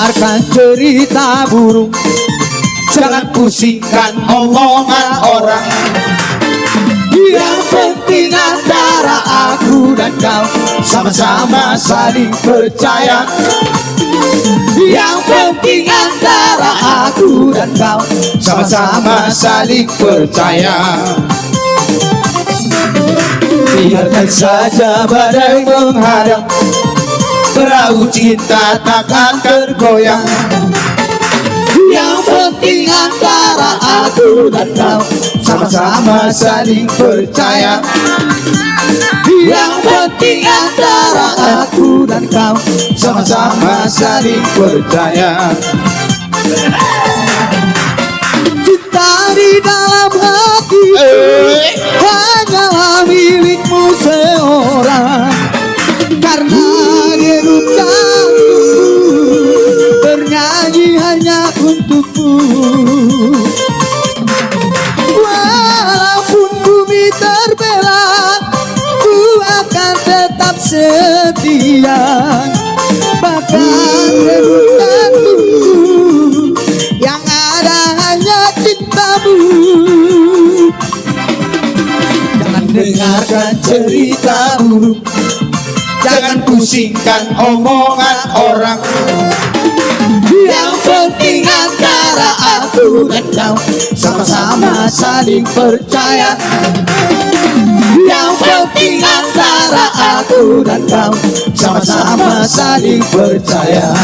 dengarkan cerita burung, jangan pusingkan omongan orang. Yang penting antara aku dan kau sama-sama saling percaya. Yang penting antara aku dan kau sama-sama saling percaya. Biarkan saja badai menghadang, perahu cinta takkan tergoyang. Yang penting antara aku dan kau sama-sama saling percaya. Yang penting antara aku dan kau sama-sama saling percaya. Cinta di dalam hati hanyalah milikmu seorang, karena degup jantungku bernyanyi hanya untukmu. Walaupun bumi terbelah, ku akan tetap setia. Bahkan degup jantungku yang ada hanya cintamu. Jangan dengarkan cerita burung, jangan pusingkan omongan orang. Yang penting antara aku dan kau sama-sama saling percaya. Yang penting antara aku dan kau sama-sama saling percaya.